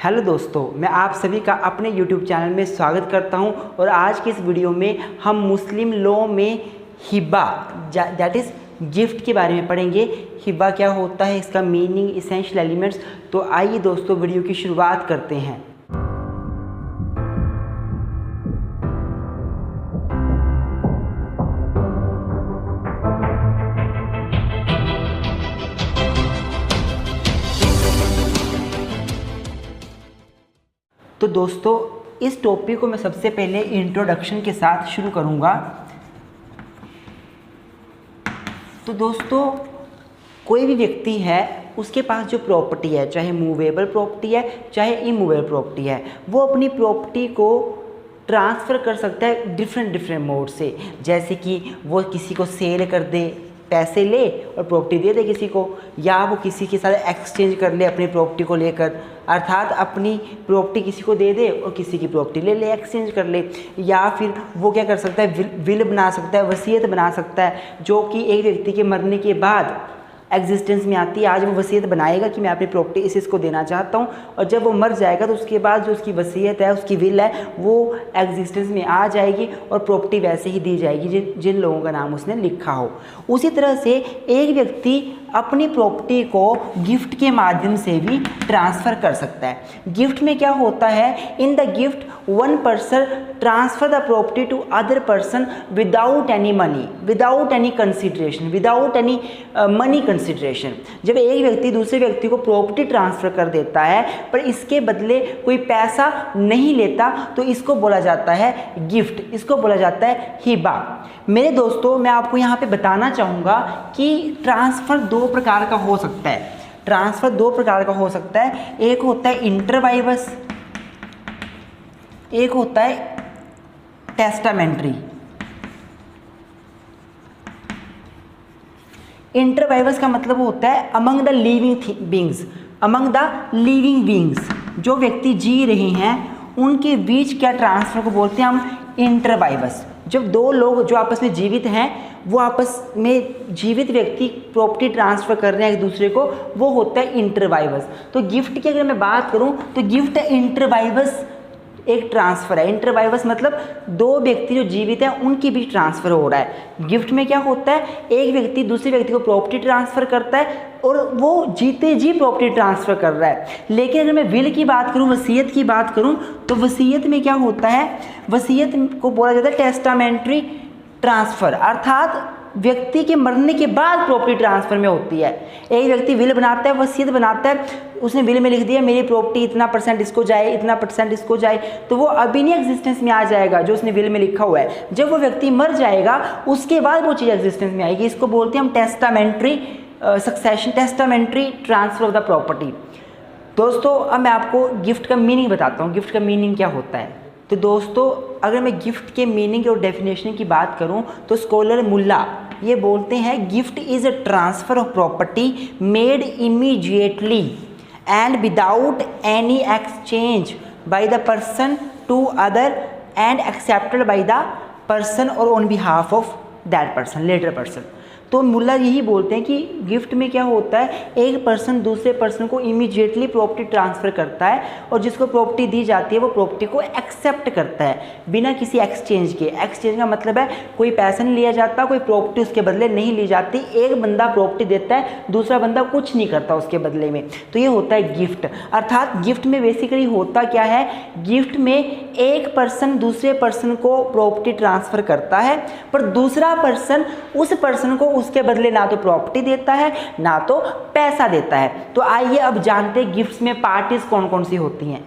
Hello दोस्तों, मैं आप सभी का अपने YouTube चैनल में स्वागत करता हूं और आज के इस वीडियो में हम मुस्लिम लॉ में हिबा दैट इज़ गिफ्ट के बारे में पढ़ेंगे। हिबा क्या होता है, इसका मीनिंग, इसेंशियल एलिमेंट्स। तो आइए दोस्तों वीडियो की शुरुआत करते हैं। तो दोस्तों इस टॉपिक को मैं सबसे पहले इंट्रोडक्शन के साथ शुरू करूंगा। तो दोस्तों कोई भी व्यक्ति है, उसके पास जो प्रॉपर्टी है, चाहे मूवेबल प्रॉपर्टी है चाहे इमूवेबल प्रॉपर्टी है, वो अपनी प्रॉपर्टी को ट्रांसफ़र कर सकता है डिफरेंट मोड से। जैसे कि वो किसी को सेल कर दे, पैसे ले और प्रॉपर्टी दे दे किसी को, या वो किसी के साथ एक्सचेंज कर ले अपनी प्रॉपर्टी को लेकर, अर्थात अपनी प्रॉपर्टी किसी को दे दे और किसी की प्रॉपर्टी ले ले, एक्सचेंज कर ले। या फिर वो क्या कर सकता है, विल बना सकता है, वसीयत बना सकता है, जो कि एक व्यक्ति के मरने के बाद एग्जिस्टेंस में आती है। आज वो वसीयत बनाएगा कि मैं अपनी प्रॉपर्टी इसको देना चाहता हूँ, और जब वो मर जाएगा तो उसके बाद जो उसकी वसीयत है, उसकी विल है, वो एग्जिस्टेंस में आ जाएगी और प्रॉपर्टी वैसे ही दी जाएगी जिन लोगों का नाम उसने लिखा हो। उसी तरह से एक व्यक्ति अपनी प्रॉपर्टी को गिफ्ट के माध्यम से भी ट्रांसफ़र कर सकता है। गिफ्ट में क्या होता है, in the gift one person transfer the property to other person without any money, without any consideration, without any money consideration. जब एक व्यक्ति दूसरे व्यक्ति को प्रॉपर्टी ट्रांसफ़र कर देता है पर इसके बदले कोई पैसा नहीं लेता, तो इसको बोला जाता है गिफ्ट, इसको बोला जाता है हिबा। मेरे दोस्तों, मैं आपको यहाँ पे बताना चाहूँगा कि ट्रांसफ़र दो प्रकार का हो सकता है। ट्रांसफ़र दो प्रकार का हो सकता है, एक होता है इंटरवाइवस, एक होता है टेस्टामेंट्री। इंटरवाइवस का मतलब होता है among the living beings, among the living beings, जो व्यक्ति जी रहे हैं उनके बीच क्या ट्रांसफ़र को बोलते हैं हम इंटरवाइवस। जब दो लोग जो आपस में जीवित हैं, वो आपस में जीवित व्यक्ति प्रॉपर्टी ट्रांसफ़र कर रहे हैं एक दूसरे को, वो होता है इंटरवाइवस। तो गिफ्ट की अगर मैं बात करूं तो गिफ्ट इंटरवाइवस एक ट्रांसफ़र है। इंटरवाइवस मतलब दो व्यक्ति जो जीवित हैं उनके बीच ट्रांसफ़र हो रहा है। गिफ्ट में क्या होता है, एक व्यक्ति दूसरे व्यक्ति को प्रॉपर्टी ट्रांसफ़र करता है और वो जीते जी प्रॉपर्टी ट्रांसफ़र कर रहा है। लेकिन अगर मैं विल की बात करूं, वसीयत की बात करूं, तो वसीयत में क्या होता है, वसीयत को बोला जाता है टेस्टामेंट्री ट्रांसफ़र, अर्थात व्यक्ति के मरने के बाद प्रॉपर्टी ट्रांसफ़र में होती है। एक व्यक्ति विल बनाता है, वसीयत बनाता है, उसने विल में लिख दिया मेरी प्रॉपर्टी इतना % इसको जाए, इतना % इसको जाए, तो वो अभी नहीं एग्जिस्टेंस में आ जाएगा जो उसने विल में लिखा हुआ है। जब वो व्यक्ति मर जाएगा उसके बाद वो चीज़ एग्जिस्टेंस में आएगी। इसको बोलते हैं हम testamentary succession, testamentary transfer of the property. दोस्तों अब मैं आपको गिफ्ट का मीनिंग बताता हूँ, गिफ्ट का मीनिंग क्या होता है। तो दोस्तों अगर मैं गिफ्ट के मीनिंग और डेफिनेशन की बात करूं तो स्कॉलर मुल्ला ये बोलते हैं gift is a transfer of property made immediately and without any exchange by the person to other and accepted by the person और on behalf of that person, latter person. तो मुल्ला यही बोलते हैं कि गिफ्ट में क्या होता है, एक पर्सन दूसरे पर्सन को इमीडिएटली प्रॉपर्टी ट्रांसफ़र करता है और जिसको प्रॉपर्टी दी जाती है वो प्रॉपर्टी को एक्सेप्ट करता है बिना किसी एक्सचेंज के। एक्सचेंज का मतलब है कोई पैसा नहीं लिया जाता, कोई प्रॉपर्टी उसके बदले नहीं ली जाती। एक बंदा प्रॉपर्टी देता है, दूसरा बंदा कुछ नहीं करता उसके बदले में। तो ये होता है गिफ्ट। अर्थात गिफ्ट में बेसिकली होता क्या है, गिफ्ट में एक पर्सन दूसरे पर्सन को प्रॉपर्टी ट्रांसफ़र करता है पर दूसरा पर्सन उस पर्सन को उसके बदले ना तो प्रॉपर्टी देता है ना तो पैसा देता है। तो आइए अब जानते हैं गिफ्ट्स में पार्टीज कौन कौन सी होती हैं।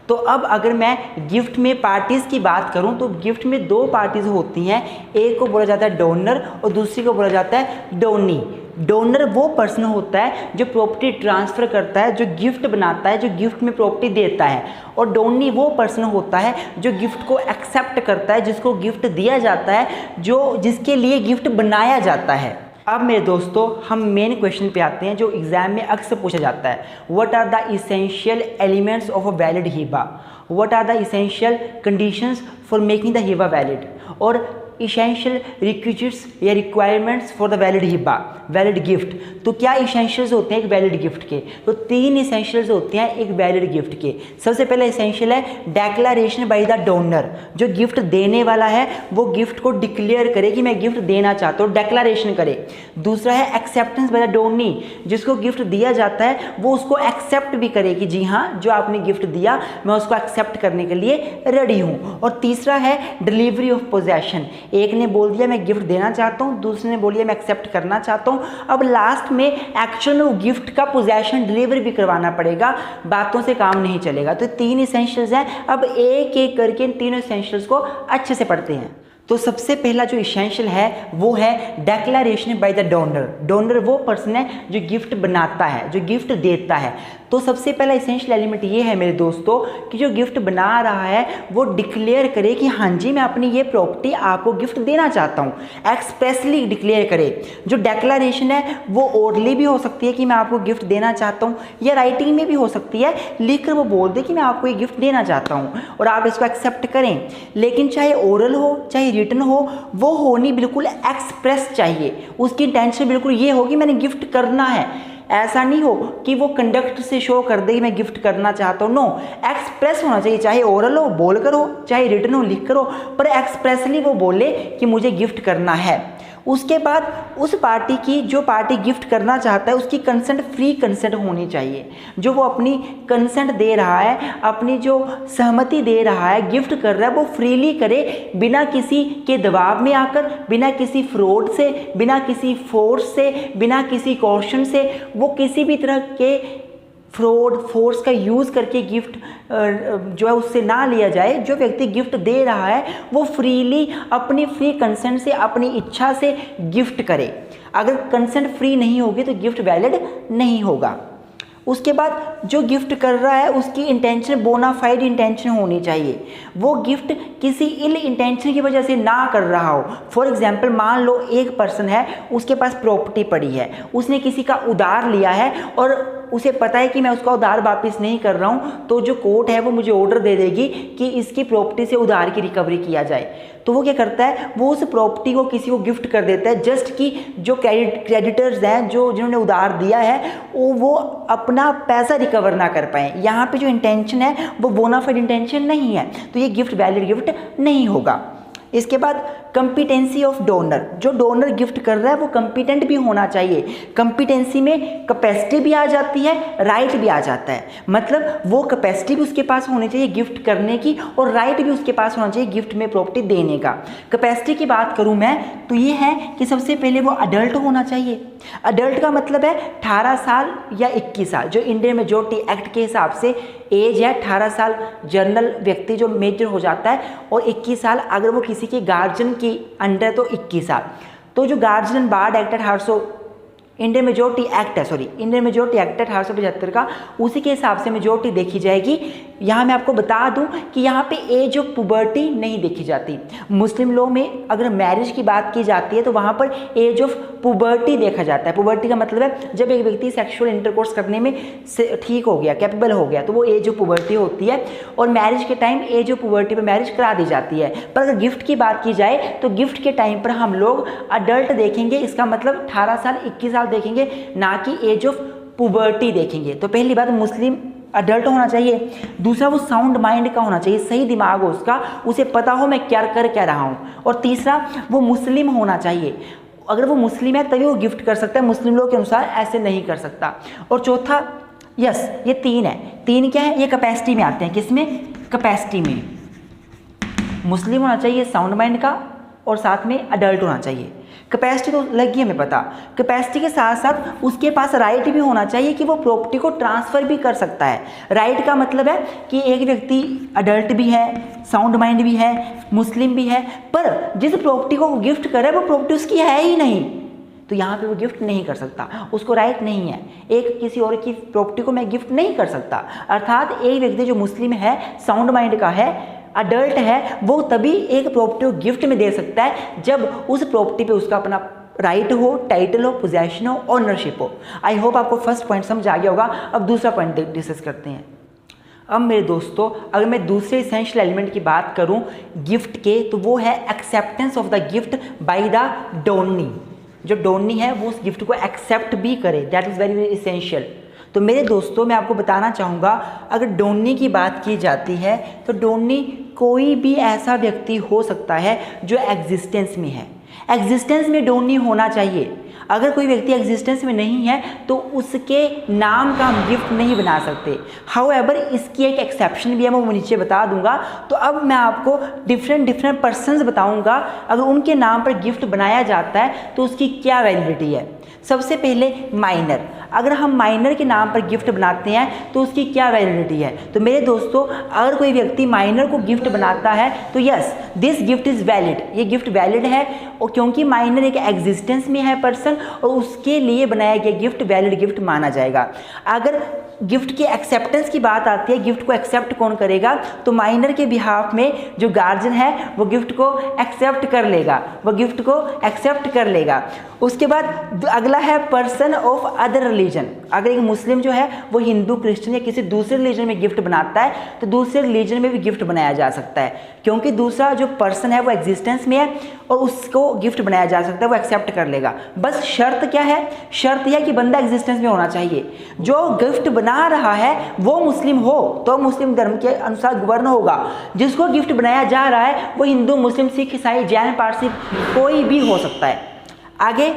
तो अब अगर मैं गिफ्ट में पार्टीज की बात करूं तो गिफ्ट में दो पार्टीज होती हैं, एक को बोला जाता है डोनर और दूसरी को बोला जाता है डोनी। डोनर वो पर्सन होता है जो प्रॉपर्टी ट्रांसफ़र करता है, जो गिफ्ट बनाता है, जो गिफ्ट में प्रॉपर्टी देता है, और डोनी वो पर्सन होता है जो गिफ्ट को एक्सेप्ट करता है, जिसको गिफ्ट दिया जाता है, जो जिसके लिए गिफ्ट बनाया जाता है। अब मेरे दोस्तों हम मेन क्वेश्चन पे आते हैं जो एग्जाम में अक्सर पूछा जाता है, what are the essential elements of a valid हिबा, what are the essential conditions for making the हिबा वैलिड। और इसेंशियल रिक्विजिट्स या रिक्वायरमेंट्स फॉर द वैलिड हिब्बा, वैलिड गिफ्ट। तो क्या इसेंशियल्स होते हैं एक वैलिड गिफ्ट के? तो 3 इसेंशियल्स होते हैं एक वैलिड गिफ्ट के। सबसे पहला इसेंशियल है डेक्लेरेशन बाय द डोनर, जो गिफ्ट देने वाला है वो गिफ्ट को डिक्लेयर करे कि मैं गिफ्ट देना चाहता हूँ, डेक्लेरेशन करे। दूसरा है एक्सेप्टेंस बाय द डोनी, जिसको गिफ्ट दिया जाता है वो उसको एक्सेप्ट भी करे कि जी हाँ जो आपने गिफ्ट दिया मैं उसको एक्सेप्ट करने के लिए रेडी हूँ। और तीसरा है डिलीवरी ऑफ पोजेशन, एक ने बोल दिया मैं गिफ्ट देना चाहता हूँ, दूसरे ने बोल दिया मैं एक्सेप्ट करना चाहता हूँ, अब लास्ट में एक्चुअल में वो गिफ्ट का पोजेशन डिलीवर भी करवाना पड़ेगा, बातों से काम नहीं चलेगा। तो 3 इसेंशियल्स हैं। अब एक एक करके इन तीनों इसेंशियल्स को अच्छे से पढ़ते हैं। तो सबसे पहला जो इसेंशियल है वो है declaration by the donor. Donor वो पर्सन है जो गिफ्ट बनाता है, जो गिफ्ट देता है। तो सबसे पहला इसेंशियल एलिमेंट ये है मेरे दोस्तों कि जो गिफ्ट बना रहा है वो डिक्लेयर करे कि हाँ जी मैं अपनी ये प्रॉपर्टी आपको गिफ्ट देना चाहता हूँ, एक्सप्रेसली डिक्लेयर करे। जो डेक्लेरेशन है वो ओरली भी हो सकती है कि मैं आपको गिफ्ट देना चाहता हूँ, या राइटिंग में भी हो सकती है, लिखकर वो बोल दे कि मैं आपको ये गिफ्ट देना चाहता हूँ और आप इसको एक्सेप्ट करें। लेकिन चाहे ओरल हो चाहे रिटन हो, वो होनी बिल्कुल एक्सप्रेस चाहिए, उसकी इंटेंशन बिल्कुल ये हो कि मैंने गिफ्ट करना है। ऐसा नहीं हो कि वो कंडक्ट से शो कर दे कि मैं गिफ्ट करना चाहता हूँ, नो, एक्सप्रेस होना चाहिए, चाहे ओरल हो बोल कर हो चाहे रिटन हो लिख कर हो, पर एक्सप्रेसली वो बोले कि मुझे गिफ्ट करना है। उसके बाद उस पार्टी की, जो पार्टी गिफ्ट करना चाहता है उसकी कंसेंट, फ्री कंसेंट होनी चाहिए। जो वो अपनी कंसेंट दे रहा है, अपनी जो सहमति दे रहा है, गिफ्ट कर रहा है, वो फ्रीली करे, बिना किसी के दबाव में आकर, बिना किसी फ्रॉड से, बिना किसी फोर्स से, बिना किसी कॉशन से। वो किसी भी तरह के फ्रॉड फोर्स का यूज़ करके गिफ्ट जो है उससे ना लिया जाए। जो व्यक्ति गिफ्ट दे रहा है वो फ्रीली अपनी फ्री कंसेंट से, अपनी इच्छा से गिफ्ट करे। अगर कंसेंट फ्री नहीं होगी तो गिफ्ट वैलिड नहीं होगा। उसके बाद जो गिफ्ट कर रहा है उसकी इंटेंशन बोनाफाइड इंटेंशन होनी चाहिए, वो गिफ्ट किसी इल इंटेंशन की वजह से ना कर रहा हो। फॉर एग्जांपल मान लो एक पर्सन है, उसके पास प्रॉपर्टी पड़ी है, उसने किसी का उधार लिया है और उसे पता है कि मैं उसका उधार वापस नहीं कर रहा हूँ, तो जो कोर्ट है वो मुझे ऑर्डर दे देगी कि इसकी प्रॉपर्टी से उधार की रिकवरी किया जाए। तो वो क्या करता है, वो उस प्रॉपर्टी को किसी को गिफ्ट कर देता है, जस्ट कि जो क्रेडिटर्स हैं, जो जिन्होंने उधार दिया है, वो अपना पैसा रिकवर ना कर पाए। यहाँ पे जो इंटेंशन है वो बोनाफाइड इंटेंशन नहीं है, तो ये गिफ्ट वैलिड गिफ्ट नहीं होगा। इसके बाद कंपिटेंसी ऑफ डोनर, जो डोनर गिफ्ट कर रहा है वो कंपिटेंट भी होना चाहिए। कंपिटेंसी में कैपेसिटी भी आ जाती है, राइट भी आ जाता है। मतलब वो कैपेसिटी भी उसके पास होनी चाहिए गिफ्ट करने की, और राइट भी उसके पास होना चाहिए गिफ्ट में प्रॉपर्टी देने का। कैपेसिटी की बात करूं मैं तो ये है कि सबसे पहले वो अडल्ट होना चाहिए। अडल्ट का मतलब है 18 साल या 21 साल, जो इंडियन मेजोरिटी एक्ट के हिसाब से एज है 18 साल जनरल व्यक्ति जो मेजर हो जाता है, और 21 साल अगर वो किसी के गार्जियन की अंडर तो 21 साल। तो जो guardian ward act 1800 Indian majority act है, सॉरी इंडियन मेजोरिटी एक्ट है 1875 का, उसी के हिसाब से मेजोरिटी देखी जाएगी। यहाँ मैं आपको बता दूं कि यहाँ पे एज ऑफ पुबर्टी नहीं देखी जाती। मुस्लिम लॉ में अगर मैरिज की बात की जाती है तो वहाँ पर एज ऑफ पुबर्टी देखा जाता है। पुबर्टी का मतलब है जब एक व्यक्ति सेक्सुअल इंटरकोर्स करने में ठीक हो गया, कैपेबल हो गया, तो वो एज ऑफ पुबर्टी होती है, और मैरिज के टाइम एज ऑफ पुबर्टी पर मैरिज करा दी जाती है। पर अगर गिफ्ट की बात की जाए तो गिफ्ट के टाइम पर हम लोग अडल्ट देखेंगे, इसका मतलब 18 साल 21 साल देखेंगे, ना कि एज ऑफ पुबर्टी देखेंगे। तो पहली बात मुस्लिम अडल्ट होना चाहिए। दूसरा वो साउंड माइंड का होना चाहिए, सही दिमाग हो उसका, उसे पता हो मैं क्या कर क्या रहा हूँ। और तीसरा वो मुस्लिम होना चाहिए, अगर वो मुस्लिम है तभी वो गिफ्ट कर सकता है, मुस्लिम लोग के अनुसार ऐसे नहीं कर सकता। और चौथा, यस ये 3 है। 3 क्या है, ये कैपेसिटी में आते हैं। किसमें, कैपेसिटी में। मुस्लिम होना चाहिए, साउंड माइंड का, और साथ में अडल्ट होना चाहिए। कैपेसिटी तो लगी हमें पता, कैपेसिटी के साथ साथ उसके पास राइट भी होना चाहिए कि वो प्रॉपर्टी को ट्रांसफ़र भी कर सकता है। राइट का मतलब है कि एक व्यक्ति अडल्ट भी है, साउंड माइंड भी है, मुस्लिम भी है, पर जिस प्रॉपर्टी को वो गिफ्ट करे वो प्रॉपर्टी उसकी है ही नहीं, तो यहाँ पे वो गिफ्ट नहीं कर सकता, उसको राइट नहीं है। एक किसी और की प्रॉपर्टी को मैं गिफ्ट नहीं कर सकता। अर्थात एक व्यक्ति जो मुस्लिम है, साउंड माइंड का है, अडल्ट है, वो तभी एक प्रॉपर्टी को गिफ्ट में दे सकता है जब उस प्रॉपर्टी पे उसका अपना राइट हो, टाइटल हो, पोजेशन हो, ओनरशिप हो। आई होप आपको फर्स्ट पॉइंट समझ आ गया होगा। अब दूसरा पॉइंट डिस्कस करते हैं। अब मेरे दोस्तों अगर मैं दूसरे इसेंशियल एलिमेंट की बात करूं गिफ्ट के, तो वो है acceptance of the gift by the Downey. जो डोनी है वो उस गिफ्ट को एक्सेप्ट भी करे, that is very very essential. तो मेरे दोस्तों मैं आपको बताना चाहूँगा, अगर डोनी की बात की जाती है तो डोनी कोई भी ऐसा व्यक्ति हो सकता है जो एग्जिस्टेंस में है। एग्जिस्टेंस में डोनी होना चाहिए। अगर कोई व्यक्ति एग्जिस्टेंस में नहीं है तो उसके नाम का हम गिफ्ट नहीं बना सकते। हाउएवर इसकी एक एक्सेप्शन भी है, मैं वो नीचे बता दूंगा। तो अब मैं आपको डिफरेंट पर्सन्स बताऊंगा, अगर उनके नाम पर गिफ्ट बनाया जाता है तो उसकी क्या वैलिडिटी है। सबसे पहले माइनर, अगर हम माइनर के नाम पर गिफ्ट बनाते हैं तो उसकी क्या वैलिडिटी है। तो मेरे दोस्तों अगर कोई व्यक्ति माइनर को गिफ्ट बनाता है तो yes this gift is valid, ये गिफ्ट वैलिड है, और क्योंकि माइनर एक एग्जिस्टेंस में है पर्सन और उसके लिए बनाया गया गिफ्ट वैलिड गिफ्ट माना जाएगा। अगर गिफ्ट की एक्सेप्टेंस की बात आती है, गिफ्ट को एक्सेप्ट कौन करेगा, तो माइनर के बिहाफ में जो गार्जियन है वो गिफ्ट को एक्सेप्ट कर लेगा, वो गिफ्ट को एक्सेप्ट कर लेगा। उसके बाद अगला है पर्सन ऑफ अदर रिलीजन। अगर एक मुस्लिम जो है वो हिंदू, क्रिश्चियन या किसी दूसरे रिलीजन में गिफ्ट बनाता है तो दूसरे रिलीजन में भी गिफ्ट बनाया जा सकता है, क्योंकि दूसरा जो पर्सन है वो एग्जिस्टेंस में है और उसको गिफ्ट बनाया जा सकता है, वो एक्सेप्ट कर लेगा। बस शर्त क्या है, शर्त यह कि बंदा एग्जिस्टेंस में होना चाहिए। जो गिफ्ट बना रहा है वो मुस्लिम हो तो मुस्लिम धर्म के अनुसार गवर्न होगा, जिसको गिफ्ट बनाया जा रहा है वो हिंदू, मुस्लिम, सिख, ईसाई, जैन, पारसी कोई भी हो सकता है। आगे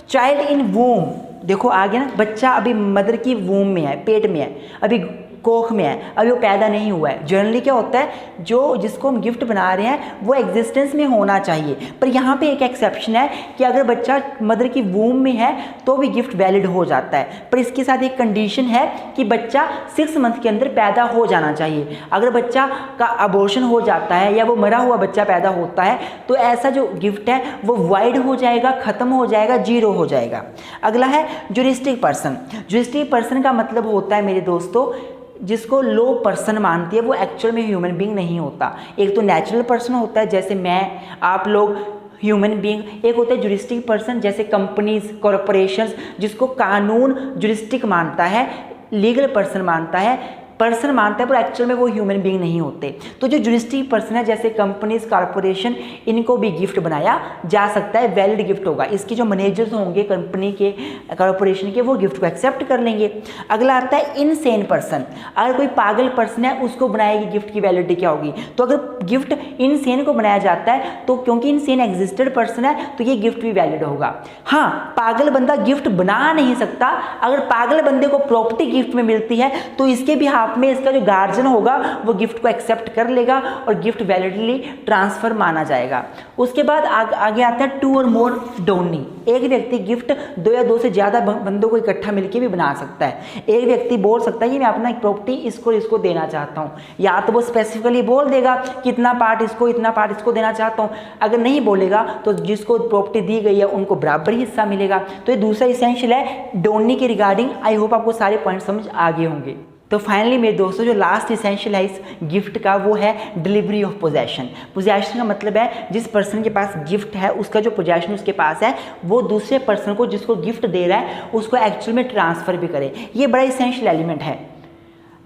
चाइल्ड इन वूम, देखो आगे ना, बच्चा अभी मदर की वूम में है, पेट में है, अभी कोख में है, अभी वो पैदा नहीं हुआ है। जनरली क्या होता है, जो जिसको हम गिफ्ट बना रहे हैं वो एग्जिस्टेंस में होना चाहिए, पर यहाँ पे एक एक्सेप्शन है कि अगर बच्चा मदर की वूम में है तो भी गिफ्ट वैलिड हो जाता है, पर इसके साथ एक कंडीशन है कि बच्चा 6 मंथ के अंदर पैदा हो जाना चाहिए। अगर बच्चा का अबॉर्शन हो जाता है या वो मरा हुआ बच्चा पैदा होता है तो ऐसा जो गिफ्ट है वो वाइड हो जाएगा, ख़त्म हो जाएगा, जीरो हो जाएगा। अगला है ज्यूरिस्टिक पर्सन। ज्यूरिस्टिक पर्सन का मतलब होता है मेरे दोस्तों जिसको लो पर्सन मानती है, वो एक्चुअल में ह्यूमन बीइंग नहीं होता। एक तो नेचुरल पर्सन होता है जैसे मैं, आप लोग ह्यूमन बीइंग, एक होता है ज्यूरिस्टिक पर्सन जैसे कंपनीज, कॉरपोरेशंस, जिसको कानून ज्यूरिस्टिक मानता है, लीगल पर्सन मानता है, पर्सन मानता है, पर एक्चुअल में वो ह्यूमन बीइंग नहीं होते। तो जो ज्यूरिस्टिक पर्सन है जैसे कंपनीज, कॉरपोरेशन, इनको भी गिफ्ट बनाया जा सकता है, वैलिड गिफ्ट होगा। इसके जो मैनेजर्स होंगे कंपनी के, कॉरपोरेशन के, वो गिफ्ट को एक्सेप्ट कर लेंगे। अगला आता है इनसेन पर्सन। अगर कोई पागल पर्सन है उसको बनाएगी गिफ्ट की वैलिडिटी क्या होगी, तो अगर गिफ्ट इनसेन को बनाया जाता है तो क्योंकि इनसेन एग्जिस्टेड पर्सन है तो ये गिफ्ट भी वैलिड होगा। हाँ, पागल बंदा गिफ्ट बना नहीं सकता। अगर पागल बंदे को प्रॉपर्टी गिफ्ट में मिलती है तो इसके भी में इसका जो गार्जियन होगा वो गिफ्ट को एक्सेप्ट कर लेगा और गिफ्ट वैलिडली ट्रांसफर माना जाएगा। उसके बाद आगे आता है 2 और मोर डोनी। एक व्यक्ति गिफ्ट 2 या 2 से ज़्यादा बंदों को इकट्ठा मिलकर भी बना सकता है। एक व्यक्ति बोल सकता है कि मैं अपना एक प्रॉपर्टी इसको देना चाहता हूँ, या तो वो स्पेसिफिकली बोल देगा कि इतना पार्ट इसको, इतना पार्ट इसको देना चाहता हूँ। अगर नहीं बोलेगा तो जिसको प्रॉपर्टी दी गई है उनको बराबर ही हिस्सा मिलेगा। तो ये दूसरा इसेंशियल है डोनी के रिगार्डिंग। आई होप आपको सारे पॉइंट समझ आ गए होंगे। तो फाइनली मेरे दोस्तों जो लास्ट इसेंशियल है इस गिफ्ट का वो है डिलीवरी ऑफ पोजेशन। पोजेशन का मतलब है जिस पर्सन के पास गिफ्ट है उसका जो पोजेशन उसके पास है वो दूसरे पर्सन को जिसको गिफ्ट दे रहा है उसको एक्चुअल में ट्रांसफ़र भी करे। ये बड़ा इसेंशियल एलिमेंट है।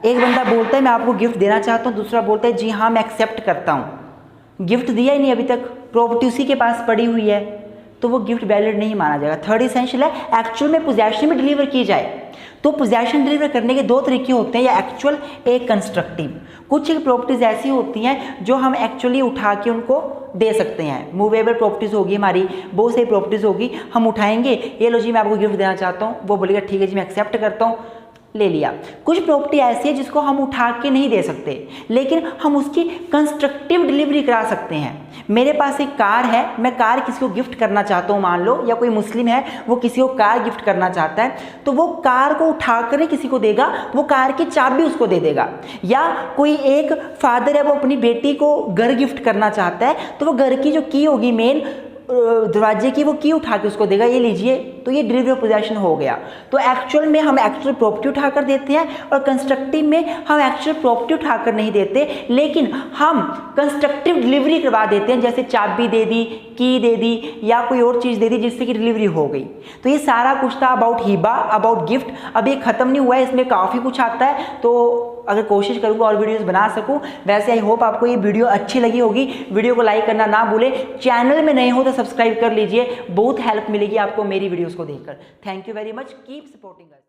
एक बंदा बोलता है मैं आपको गिफ्ट देना चाहता हूँ, दूसरा बोलता है जी हाँ मैं एक्सेप्ट करता हूँ। गिफ्ट दिया ही नहीं अभी तक, प्रॉपर्टी उसी के पास पड़ी हुई है, तो वो गिफ्ट वैलिड नहीं माना जाएगा। थर्ड इसेंशियल है एक्चुअल में पोजेशन में डिलीवर की जाए। तो पोजेशन डिलीवर करने के 2 तरीके होते हैं, या एक्चुअल, एक कंस्ट्रक्टिव। कुछ एक प्रॉपर्टीज़ ऐसी होती हैं जो हम एक्चुअली उठा के उनको दे सकते हैं। मूवेबल प्रॉपर्टीज़ होगी हमारी, बहुत सारी प्रॉपर्टीज़ होगी, हम उठाएंगे, ये लो जी मैं आपको गिफ्ट देना चाहता हूँ, वो बोलेगा ठीक है जी मैं एक्सेप्ट करता हूँ, ले लिया। कुछ प्रॉपर्टी ऐसी है जिसको हम उठा के नहीं दे सकते, लेकिन हम उसकी कंस्ट्रक्टिव डिलीवरी करा सकते हैं। मेरे पास एक कार है, मैं कार किसी को गिफ्ट करना चाहता हूँ मान लो, या कोई मुस्लिम है वो किसी को कार गिफ्ट करना चाहता है, तो वो कार को उठा कर किसी को देगा, वो कार की चाबी उसको दे देगा। या कोई एक फादर है वो अपनी बेटी को घर गिफ्ट करना चाहता है, तो वो घर की जो की होगी मेन दरवाजे की, वो की उठा के उसको देगा, ये लीजिए, तो ये डिलीवरी ऑफ पोजेशन हो गया। तो एक्चुअल में हम एक्चुअल प्रॉपर्टी उठाकर देते हैं और कंस्ट्रक्टिव में हम एक्चुअल प्रॉपर्टी उठाकर नहीं देते, लेकिन हम कंस्ट्रक्टिव डिलीवरी करवा देते हैं, जैसे चाबी दे दी, की दे दी, या कोई और चीज़ दे दी जिससे कि डिलीवरी हो गई। तो ये सारा कुछ था अबाउट हिबा, अबाउट गिफ्ट। अब ये ख़त्म नहीं हुआ है, इसमें काफ़ी कुछ आता है, तो अगर कोशिश करूँगा और वीडियोस बना सकूँ। वैसे आई होप आपको ये वीडियो अच्छी लगी होगी। वीडियो को लाइक करना ना भूलें, चैनल में नए हो तो सब्सक्राइब कर लीजिए, बहुत हेल्प मिलेगी आपको मेरी वीडियोज़ को देखकर। Thank you very much, keep supporting us.